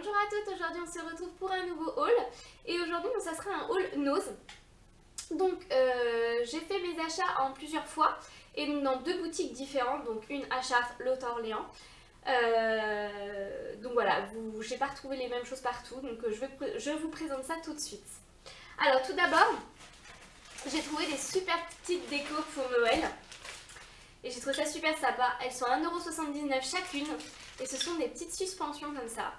Bonjour à toutes, aujourd'hui on se retrouve pour un nouveau haul et aujourd'hui ça sera un haul nose. Donc j'ai fait mes achats en plusieurs fois et donc dans deux boutiques différentes, donc une à Chartres, l'autre à Orléans. Donc voilà, j'ai pas retrouvé les mêmes choses partout, donc je vous présente ça tout de suite. Alors tout d'abord, j'ai trouvé des super petites décos pour Noël et j'ai trouvé ça super sympa. Elles sont à 1,79€ chacune et ce sont des petites suspensions comme ça.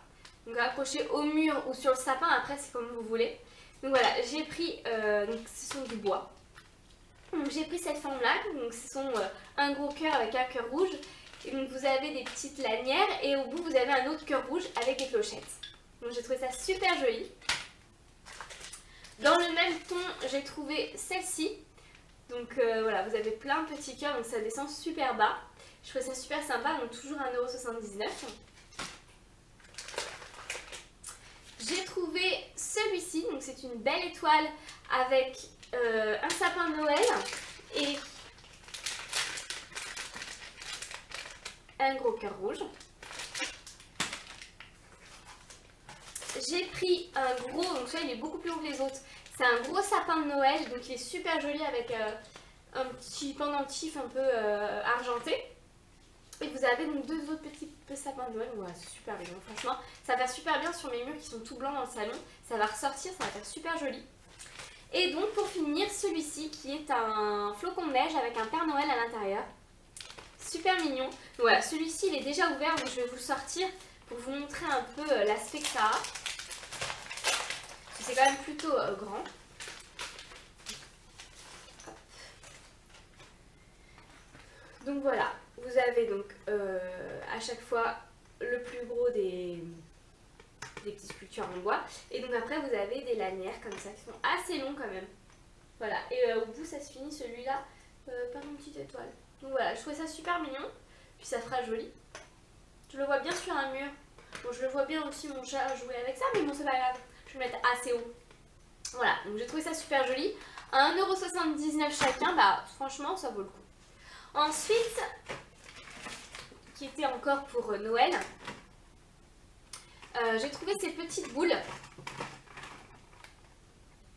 Donc accrochées au mur ou sur le sapin, après c'est comme vous voulez. Donc voilà, j'ai pris, donc ce sont du bois. Donc j'ai pris cette forme là, donc ce sont un gros cœur avec un cœur rouge. Et donc vous avez des petites lanières et au bout vous avez un autre cœur rouge avec des clochettes. Donc j'ai trouvé ça super joli. Dans le même ton, j'ai trouvé celle-ci. Donc voilà, vous avez plein de petits cœurs, donc ça descend super bas. Je trouvais ça super sympa, donc toujours 1,79€. J'ai trouvé celui-ci, donc c'est une belle étoile avec un sapin de Noël et un gros cœur rouge. J'ai pris un gros, donc celui-là il est beaucoup plus haut que les autres. C'est un gros sapin de Noël, donc il est super joli avec un petit pendentif un peu argenté. Et vous avez donc deux autres petits sapins de Noël. Ouais, c'est super mignon, franchement. Ça va super bien sur mes murs qui sont tout blancs dans le salon. Ça va ressortir, ça va faire super joli. Et donc pour finir, celui-ci qui est un flocon de neige avec un Père Noël à l'intérieur. Super mignon. Donc voilà, celui-ci il est déjà ouvert, donc je vais vous le sortir pour vous montrer un peu l'aspect que ça a. C'est quand même plutôt grand. Hop. Donc voilà, vous avez donc à chaque fois le plus gros des petites sculptures en bois. Et donc après vous avez des lanières comme ça qui sont assez longs quand même. Voilà, et au bout ça se finit celui-là par une petite étoile. Donc voilà, je trouvais ça super mignon. Puis ça fera joli. Je le vois bien sur un mur. Bon, je le vois bien aussi mon chat jouer avec ça, mais bon c'est pas grave. Je vais le mettre assez haut. Voilà, donc j'ai trouvé ça super joli. À 1,79€ chacun, bah franchement ça vaut le coup. Ensuite, qui était encore pour Noël, j'ai trouvé ces petites boules.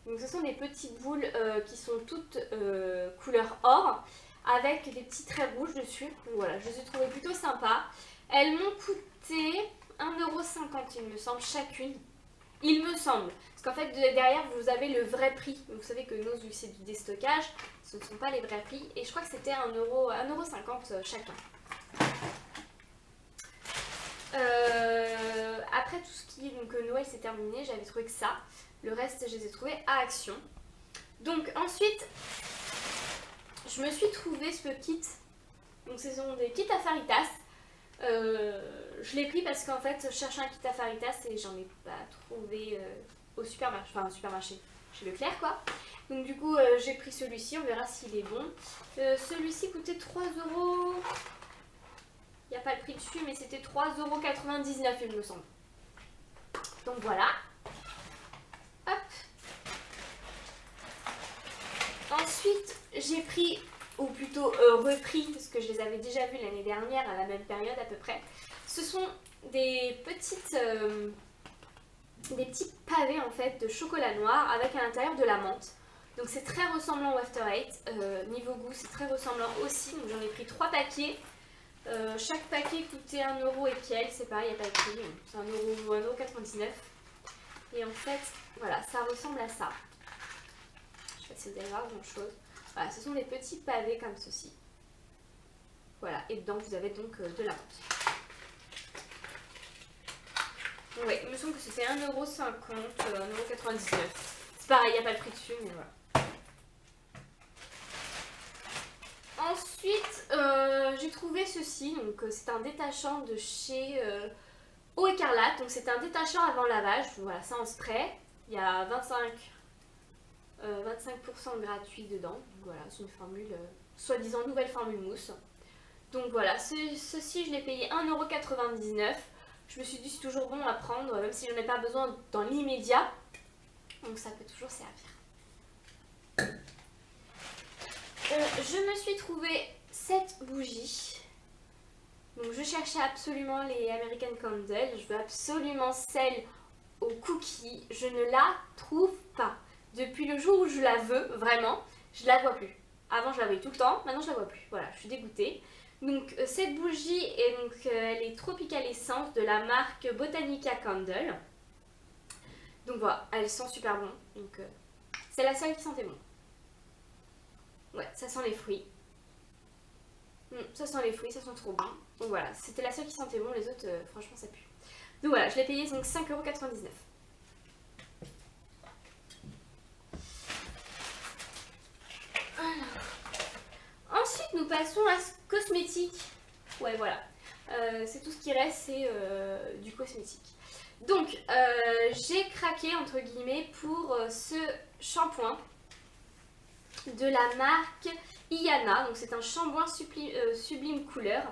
Donc ce sont des petites boules qui sont toutes couleur or, avec des petits traits rouges dessus. Donc voilà, je les ai trouvées plutôt sympas. Elles m'ont coûté 1,50€ il me semble chacune. Il me semble. Parce qu'en fait derrière vous avez le vrai prix. Donc, vous savez que Nose, vu que c'est du déstockage, ce ne sont pas les vrais prix. Et je crois que c'était 1,50€ chacun. Après tout ce qui est donc Noël c'est terminé, j'avais trouvé que ça. Le reste je les ai trouvés à Action. Donc ensuite je me suis trouvé ce kit. Donc ce sont des kits à Faritas. Je l'ai pris parce qu'en fait je cherchais un kit à Faritas et j'en ai pas trouvé au supermarché, enfin au supermarché, chez Leclerc quoi. Donc du coup j'ai pris celui-ci, on verra s'il est bon. Celui-ci coûtait 3€. Il n'y a pas le prix dessus mais c'était 3,99€ il me semble. Donc voilà. Hop. Ensuite j'ai pris, ou plutôt repris, parce que je les avais déjà vus l'année dernière à la même période à peu près. Ce sont des petits pavés en fait de chocolat noir avec à l'intérieur de la menthe. Donc c'est très ressemblant au After Eight. Niveau goût c'est très ressemblant aussi. Donc j'en ai pris 3 paquets. Chaque paquet coûtait 1€ et quelques, c'est pareil, il n'y a pas écrit, c'est 1€ ou 1,99€. Et en fait, voilà, ça ressemble à ça. Je sais pas si vous allez voir grand chose. Voilà, ce sont des petits pavés comme ceci. Voilà, et dedans vous avez donc de la menthe. Ouais, il me semble que c'était 1,50€, 1,99€. C'est pareil, il n'y a pas le prix dessus, mais voilà. Ensuite, j'ai trouvé ceci, donc c'est un détachant de chez Eau Écarlate, donc c'est un détachant avant lavage, voilà, c'est en spray, il y a 25% gratuit dedans, donc voilà, c'est une formule, soi-disant nouvelle formule mousse. Donc voilà, ceci je l'ai payé 1,99€, je me suis dit c'est toujours bon à prendre, même si j'en ai pas besoin dans l'immédiat, donc ça peut toujours servir. Je me suis trouvé cette bougie. Donc je cherchais absolument les American Candle, je veux absolument celle au cookie, je ne la trouve pas. Depuis le jour où je la veux, vraiment, je la vois plus. Avant je la voyais tout le temps, maintenant je la vois plus. Voilà, je suis dégoûtée. Donc cette bougie est elle est Tropical Essence de la marque Botanica Candle. Donc voilà, elle sent super bon. Donc c'est la seule qui sentait bon. Ouais, ça sent les fruits. Ça sent les fruits, ça sent trop bon. Donc voilà, c'était la seule qui sentait bon, les autres, franchement, ça pue. Donc voilà, je l'ai payé donc 5,99 €. Ensuite, nous passons à ce cosmétique. Ouais, voilà. C'est tout ce qui reste, c'est du cosmétique. Donc, j'ai craqué, entre guillemets, pour ce shampoing de la marque Iana. Donc, c'est un shampoing sublime couleur.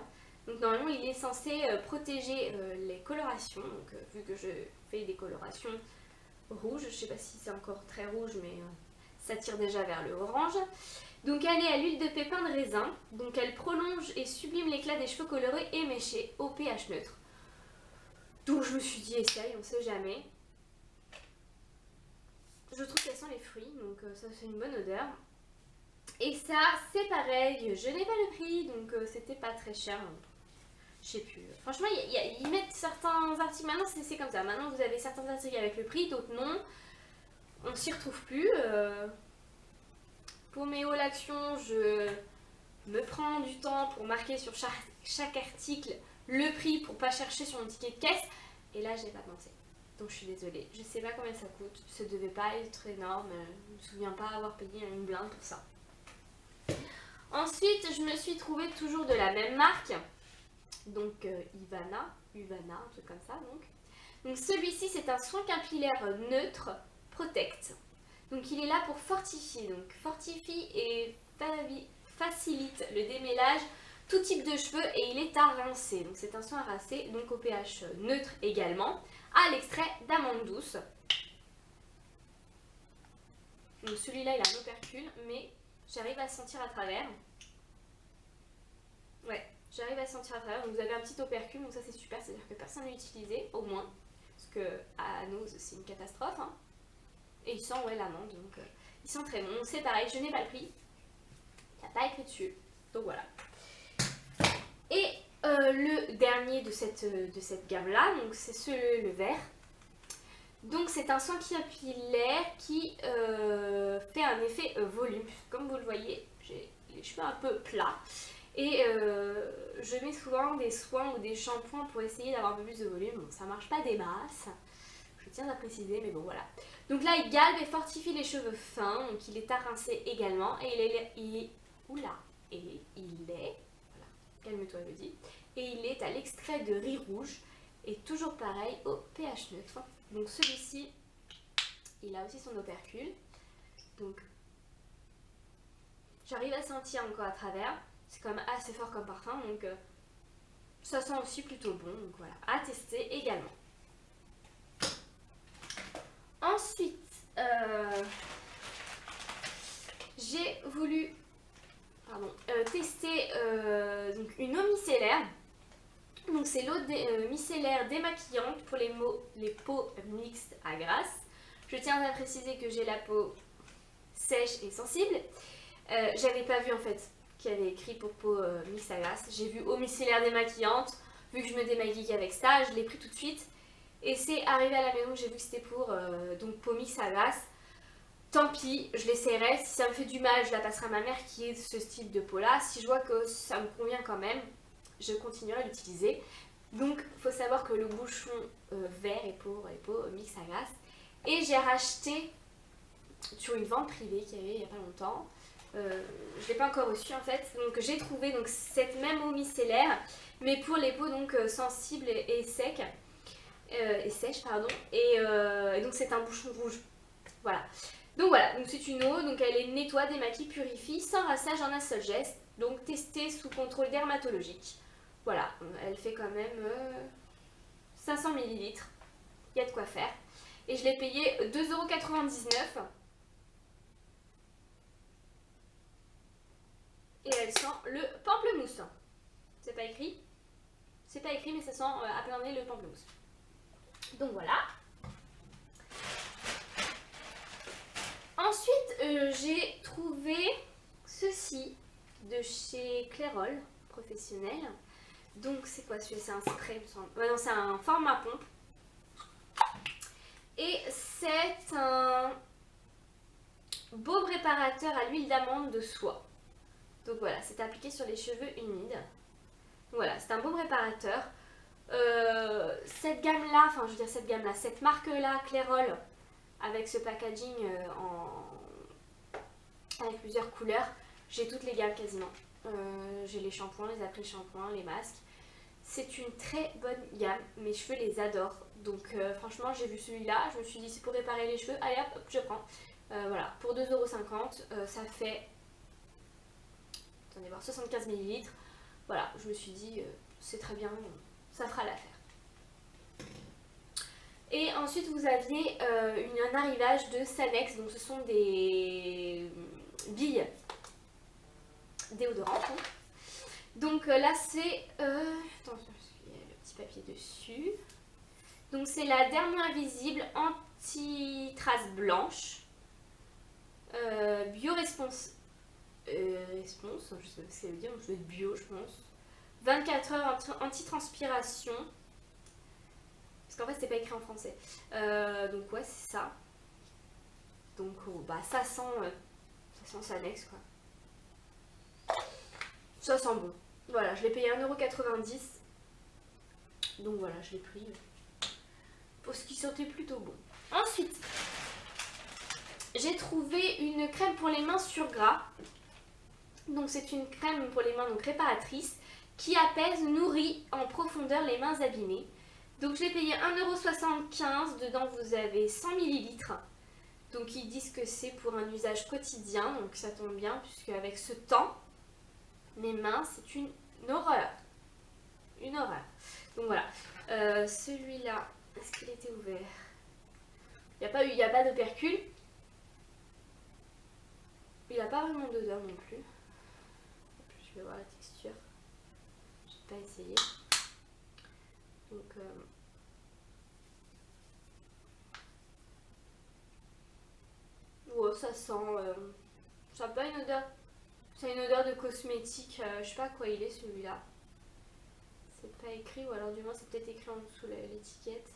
Donc, normalement, il est censé protéger les colorations. Donc, vu que je fais des colorations rouges, je sais pas si c'est encore très rouge, mais ça tire déjà vers le orange. Donc elle est à l'huile de pépins de raisin, donc elle prolonge et sublime l'éclat des cheveux colorés et méchés au pH neutre. Donc je me suis dit essaye, on sait jamais. Je trouve qu'elle sent les fruits, donc ça fait une bonne odeur. Et ça c'est pareil, je n'ai pas le prix, donc c'était pas très cher. Je sais plus. Franchement, ils mettent certains articles, maintenant c'est comme ça, maintenant vous avez certains articles avec le prix, d'autres non. On s'y retrouve plus. Pour mes hauts actions, je me prends du temps pour marquer sur chaque article le prix pour pas chercher sur mon ticket de caisse. Et là, j'ai pas pensé. Donc je suis désolée. Je sais pas combien ça coûte. Ça devait pas être énorme. Je me souviens pas avoir payé une blinde pour ça. Ensuite, je me suis trouvée toujours de la même marque. Donc Uvana, un truc comme ça. Donc celui-ci, c'est un soin capillaire neutre Protect. Donc il est là pour fortifier, donc fortifie et facilite le démêlage, tout type de cheveux et il est à rincer. Donc c'est un soin à rincer, donc au pH neutre également, à l'extrait d'amande douce. Donc celui-là il a un opercule, mais j'arrive à sentir à travers. Ouais, j'arrive à sentir à travers. Donc vous avez un petit opercule, donc ça c'est super, c'est-à-dire que personne n'a utilisé, au moins. Parce que à Nose c'est une catastrophe. Hein. Et il sent ouais, l'amande, donc il sent très bon. C'est pareil, je n'ai pas le prix. Il n'y a pas écrit dessus. Donc voilà. Et le dernier de cette gamme-là, donc c'est le vert. Donc c'est un soin capillaire qui fait un effet volume. Comme vous le voyez, j'ai les cheveux un peu plats. Et je mets souvent des soins ou des shampoings pour essayer d'avoir un peu plus de volume. Bon, ça marche pas des masses. Je tiens à préciser, mais bon voilà. Donc là, il galbe et fortifie les cheveux fins, donc il est à rincer également. Et voilà, calme-toi Elodie. Et il est à l'extrait de riz rouge, et toujours pareil au pH neutre. Donc celui-ci, il a aussi son opercule. Donc j'arrive à sentir encore à travers. C'est quand même assez fort comme parfum, donc ça sent aussi plutôt bon. Donc voilà, à tester également. Ensuite, j'ai voulu tester donc une eau micellaire. Donc c'est l'eau micellaire démaquillante pour les peaux mixtes à grasse. Je tiens à préciser que j'ai la peau sèche et sensible. J'avais pas vu en fait qu'il y avait écrit pour peau mixte à grasse. J'ai vu eau micellaire démaquillante. Vu que je me démaquille qu'avec ça, je l'ai pris tout de suite. Et c'est arrivé à la maison que j'ai vu que c'était pour donc peau mixte à grasse. Tant pis, je l'essaierai. Si ça me fait du mal, je la passerai à ma mère qui est ce style de peau là. Si je vois que ça me convient quand même, je continuerai à l'utiliser. Donc il faut savoir que le bouchon vert est pour les peaux mixte à grasse. Et j'ai racheté sur une vente privée qu'il y avait il n'y a pas longtemps. Je ne l'ai pas encore reçue en fait. Donc j'ai trouvé donc, cette même eau micellaire, mais pour les peaux donc sensibles et secs. Et sèche pardon et donc c'est un bouchon rouge, voilà. Donc voilà, donc c'est une eau, donc elle est nettoie, démaquille, purifie sans rinçage en un seul geste, donc testée sous contrôle dermatologique. Voilà, elle fait quand même 500 ml, il y a de quoi faire. Et je l'ai payé 2,99 €. Et elle sent le pamplemousse. C'est pas écrit? C'est pas écrit mais ça sent à plein nez le pamplemousse. Donc voilà. Ensuite j'ai trouvé ceci de chez Clairol professionnel. Donc c'est quoi celui-là? C'est un spray, il me semble. Non, c'est un format pompe. Et c'est un baume réparateur à l'huile d'amande de soie. Donc voilà, c'est appliqué sur les cheveux humides. Voilà, c'est un baume réparateur. Cette gamme-là, enfin je veux dire cette gamme-là, cette marque-là, Clairol, avec ce packaging avec plusieurs couleurs, j'ai toutes les gammes quasiment. J'ai les shampoings, les après-shampoings, les masques. C'est une très bonne gamme, mes cheveux les adorent. Donc franchement, j'ai vu celui-là, je me suis dit c'est pour réparer les cheveux, allez hop, je prends. Voilà, pour 2,50 €, ça fait, attendez voir, 75 ml. Voilà, je me suis dit c'est très bien, ça fera l'affaire. Et ensuite vous aviez un arrivage de Sanex, donc ce sont des billes déodorantes. Donc là c'est, attention, il y a le petit papier dessus. Donc c'est la Dermo Invisible anti-trace blanche, bio-response, je sais pas ce que ça veut dire, je vais être bio je pense. 24 heures anti-transpiration. Parce qu'en fait c'est pas écrit en français. Donc ouais c'est ça. Donc bah ça sent Sanex quoi. Ça sent bon. Voilà, je l'ai payé 1,90 €. Donc voilà, je l'ai pris parce qu'il sentait plutôt bon. Ensuite, j'ai trouvé une crème pour les mains sur gras. Donc c'est une crème pour les mains donc réparatrice qui apaise, nourrit en profondeur les mains abîmées. Donc je l'ai payé 1,75 €. Dedans vous avez 100 ml. Donc ils disent que c'est pour un usage quotidien. Donc ça tombe bien puisque avec ce temps, mes mains c'est une horreur. Une horreur. Donc voilà. Celui-là, est-ce qu'il était ouvert? Il n'y a pas d'opercule. Il n'a pas vraiment d'odeur non plus. Je vais voir la texture. Je n'ai pas essayé. Donc ouais, ça sent. Ça n'a pas une odeur. C'est une odeur de cosmétique. Je sais pas quoi il est celui-là. C'est pas écrit, ou alors du moins c'est peut-être écrit en dessous l'étiquette.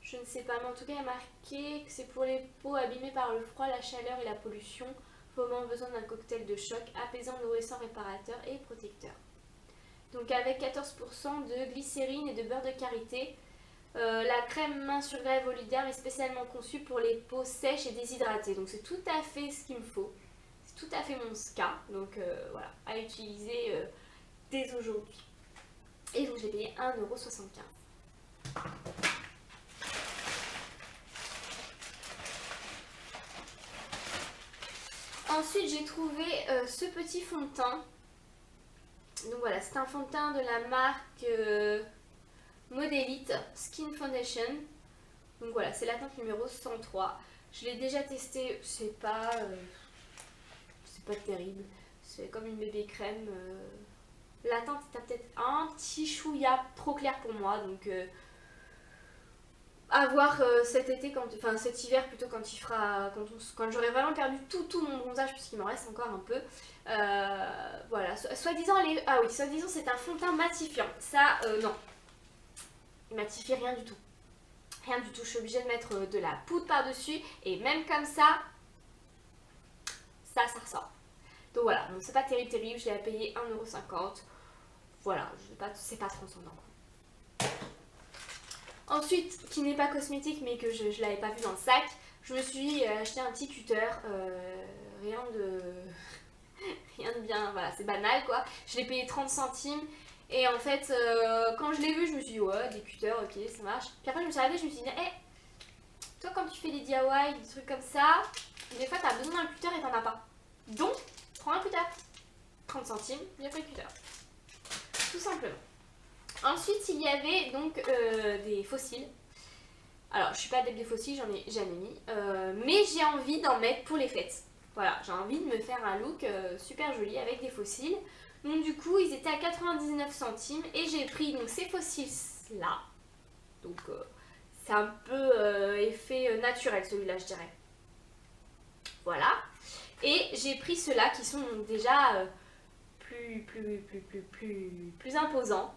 Je ne sais pas, mais en tout cas il y a marqué que c'est pour les peaux abîmées par le froid, la chaleur et la pollution. Vraiment besoin d'un cocktail de choc, apaisant, nourrissant, réparateur et protecteur. Donc avec 14% de glycérine et de beurre de karité, la crème main sur gras Voliderm est spécialement conçue pour les peaux sèches et déshydratées. Donc c'est tout à fait ce qu'il me faut. C'est tout à fait mon cas. Donc voilà, à utiliser dès aujourd'hui. Et donc j'ai payé 1,75 €. Ensuite j'ai trouvé ce petit fond de teint. Donc voilà, c'est un fond de teint de la marque Modelite Skin Foundation. Donc voilà, c'est la teinte numéro 103. Je l'ai déjà testé, c'est pas terrible. C'est comme une bébé crème. La teinte est peut-être un petit chouïa trop clair pour moi, donc à voir cet été, enfin cet hiver plutôt, quand il fera, quand j'aurai vraiment perdu tout mon bronzage, puisqu'il m'en reste encore un peu. Voilà, soi-disant ah oui, soi-disant c'est un fond de teint matifiant. Ça non, il matifie rien du tout. Rien du tout, je suis obligée de mettre de la poudre par-dessus, et même comme ça ressort. Donc voilà, bon, c'est pas terrible, je l'ai payé 1,50 €. Voilà, c'est pas transcendant. Ensuite, qui n'est pas cosmétique mais que je l'avais pas vu dans le sac, je me suis acheté un petit cutter, rien de bien, voilà, c'est banal quoi. Je l'ai payé 30 centimes et en fait, quand je l'ai vu, je me suis dit ouais, des cutters, ok, ça marche. Puis après, je me suis arrêtée, je me suis dit, toi quand tu fais des DIY, des trucs comme ça, des fois t'as besoin d'un cutter et t'en as pas. Donc, prends un cutter. 30 centimes, j'ai pris le cutter. Tout simplement. Ensuite, il y avait donc des fossiles. Alors, je suis pas adepte des fossiles, j'en ai jamais mis. Mais j'ai envie d'en mettre pour les fêtes. Voilà, j'ai envie de me faire un look super joli avec des fossiles. Donc du coup, ils étaient à 99 centimes et j'ai pris donc ces fossiles là. Donc c'est un peu effet naturel celui-là, je dirais. Voilà. Et j'ai pris ceux-là qui sont déjà plus imposants.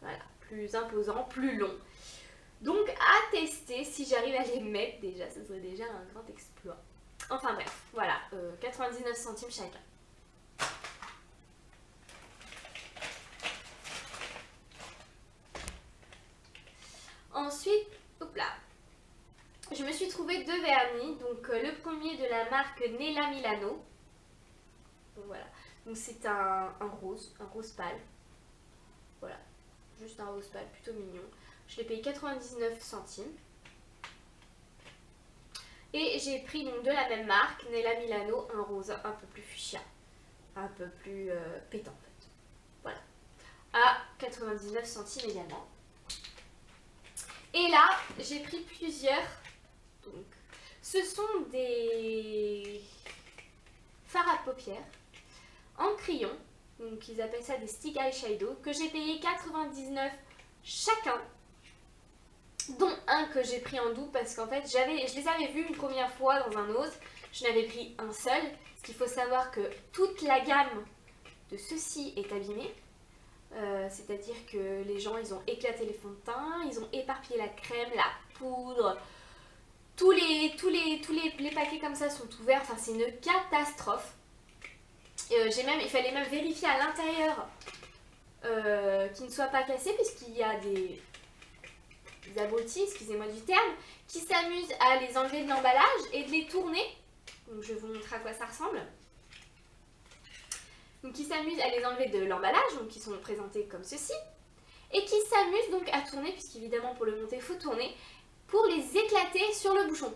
Voilà, plus imposants, plus longs. Donc à tester, si j'arrive à les mettre déjà, ce serait déjà un grand exploit. Enfin bref, voilà, 99 centimes chacun. Ensuite, hop là, je me suis trouvé deux vernis. Donc le premier de la marque Nella Milano. Donc voilà, donc c'est un rose pâle. Voilà, juste un rose pâle, plutôt mignon. Je l'ai payé 99 centimes. Et j'ai pris donc de la même marque, Nella Milano, un rose un peu plus fuchsia, un peu plus pétant en fait. Voilà, à 99 centimes également. Et là, j'ai pris plusieurs. Donc, ce sont des fards à paupières en crayon. Donc, ils appellent ça des stick eyeshadow, que j'ai payé 99 chacun. Dont un que j'ai pris en double parce qu'en fait je les avais vus une première fois dans un Ose, je n'avais pris un seul. Parce qu'il faut savoir que toute la gamme de ceux-ci est abîmée, c'est-à-dire que les gens ils ont éclaté les fonds de teint, ils ont éparpillé la crème, la poudre, tous les paquets comme ça sont ouverts, enfin c'est une catastrophe. Il fallait même vérifier à l'intérieur qu'ils ne soient pas cassés puisqu'il y a des abrutis, excusez-moi du terme, qui s'amusent à les enlever de l'emballage et de les tourner. Donc je vais vous montrer à quoi ça ressemble. Donc qui s'amusent à les enlever de l'emballage, donc qui sont présentés comme ceci, et qui s'amusent donc à tourner, puisqu'évidemment pour le monter il faut tourner, pour les éclater sur le bouchon.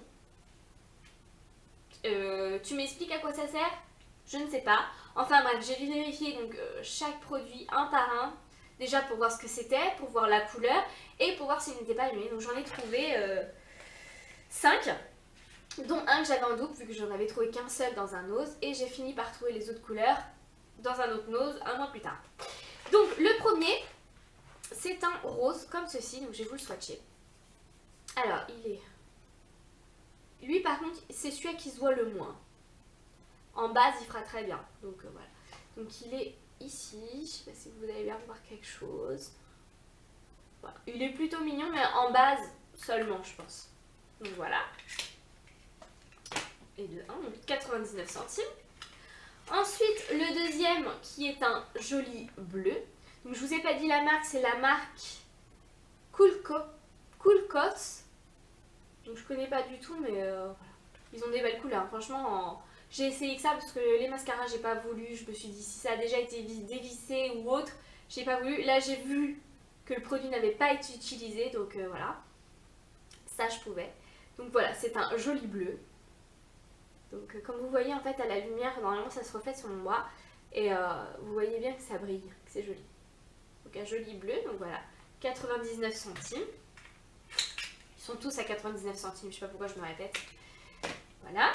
Tu m'expliques à quoi ça sert? Je ne sais pas. Enfin bref, j'ai vérifié donc chaque produit un par un. Déjà pour voir ce que c'était, pour voir la couleur et pour voir s'il n'était pas allumé. Donc j'en ai trouvé 5, dont un que j'avais en double vu que j'en avais trouvé qu'un seul dans un Ose. Et j'ai fini par trouver les autres couleurs dans un autre Ose un mois plus tard. Donc le premier, c'est un rose comme ceci. Donc je vais vous le swatcher. Alors il est... Lui par contre, c'est celui qui se voit le moins. En base, il fera très bien. Donc voilà. Donc il est... ici, je ne sais pas si vous allez bien voir quelque chose. Voilà. Il est plutôt mignon, mais en base seulement, je pense. Donc voilà. Et de 1, donc 99 centimes. Ensuite, le deuxième qui est un joli bleu. Donc je vous ai pas dit la marque, c'est la marque Cool Coats. Donc je connais pas du tout, mais voilà. Ils ont des belles couleurs. Franchement, j'ai essayé que ça parce que les mascaras, j'ai pas voulu. Je me suis dit si ça a déjà été dévissé ou autre, j'ai pas voulu. Là, j'ai vu que le produit n'avait pas été utilisé, donc voilà. Ça, je pouvais. Donc voilà, c'est un joli bleu. Donc comme vous voyez, en fait, à la lumière, normalement, ça se reflète sur moi. Et vous voyez bien que ça brille, que c'est joli. Donc un joli bleu, donc voilà, 99 centimes. Ils sont tous à 99 centimes, je sais pas pourquoi je me répète. Voilà.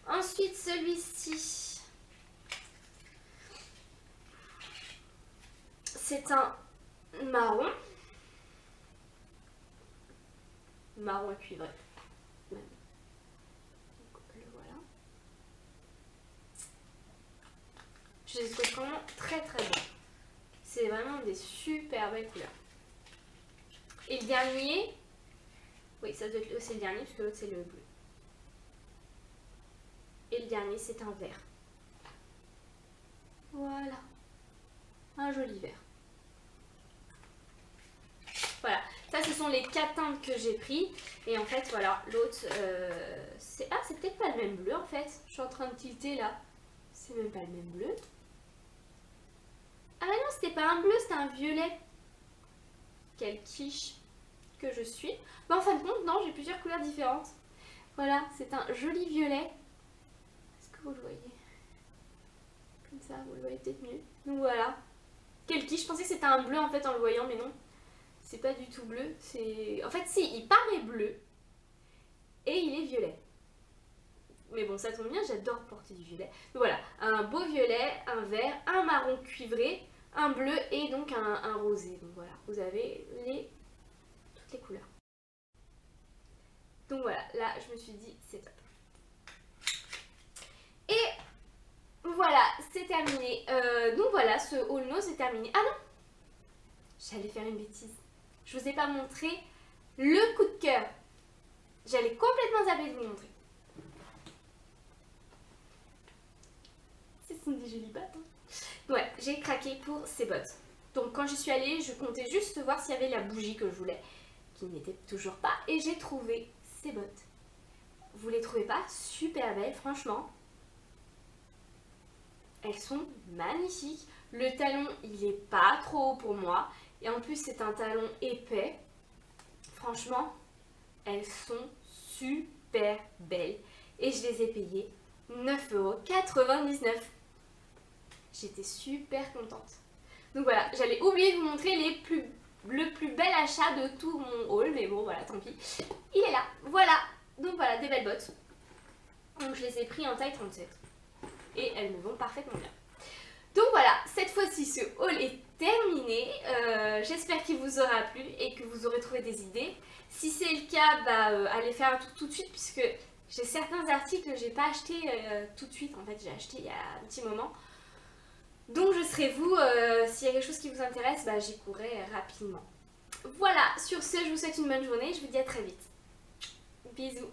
Ensuite, celui-ci, c'est un marron. Marron cuivré. Donc, le voilà. Je les trouve vraiment très très bons. C'est vraiment des super belles couleurs. Et le dernier, oui, ça doit être c'est le dernier, parce que l'autre c'est le bleu. Et le dernier, c'est un vert. Voilà. Un joli vert. Voilà. Ça, ce sont les 4 teintes que j'ai pris. Et en fait, voilà. L'autre, c'est... Ah, c'est peut-être pas le même bleu, en fait. Je suis en train de tilter, là. C'est même pas le même bleu. Ah, non, c'était pas un bleu, c'était un violet. Quelle quiche que je suis. Mais en fin de compte, non, j'ai plusieurs couleurs différentes. Voilà, c'est un joli violet. Vous le voyez comme ça, vous le voyez peut-être mieux. Donc voilà, quel quiche. Je pensais que c'était un bleu en fait en le voyant, mais non, c'est pas du tout bleu. C'est en fait si, il paraît bleu et il est violet. Mais bon, ça tombe bien, j'adore porter du violet. Donc voilà, un beau violet, un vert, un marron cuivré, un bleu et donc un rosé. Donc voilà, vous avez toutes les couleurs. Donc voilà, là je me suis dit c'est top. Et voilà, c'est terminé. Donc voilà, ce haul nose est terminé. Ah non, j'allais faire une bêtise. Je vous ai pas montré le coup de cœur. J'allais complètement zapper de vous montrer. Ce sont des jolies bottes. Hein. Ouais, j'ai craqué pour ces bottes. Donc quand j'y suis allée, je comptais juste voir s'il y avait la bougie que je voulais, qui n'était toujours pas. Et j'ai trouvé ces bottes. Vous les trouvez pas super belles, franchement? Elles sont magnifiques. Le talon, il est pas trop haut pour moi. Et en plus, c'est un talon épais. Franchement, elles sont super belles. Et je les ai payées 9,99 €. J'étais super contente. Donc voilà, j'allais oublier de vous montrer le plus bel achat de tout mon haul. Mais bon, voilà, tant pis. Il est là. Voilà. Donc voilà, des belles bottes. Donc je les ai pris en taille 37. Et elles me vont parfaitement bien. Donc voilà, cette fois-ci ce haul est terminé. J'espère qu'il vous aura plu et que vous aurez trouvé des idées. Si c'est le cas, allez faire un tour tout de suite puisque j'ai certains articles que j'ai pas acheté tout de suite. En fait, j'ai acheté il y a un petit moment. Donc je serai vous, s'il y a quelque chose qui vous intéresse, j'y courrai rapidement. Voilà, sur ce, je vous souhaite une bonne journée. Je vous dis à très vite. Bisous.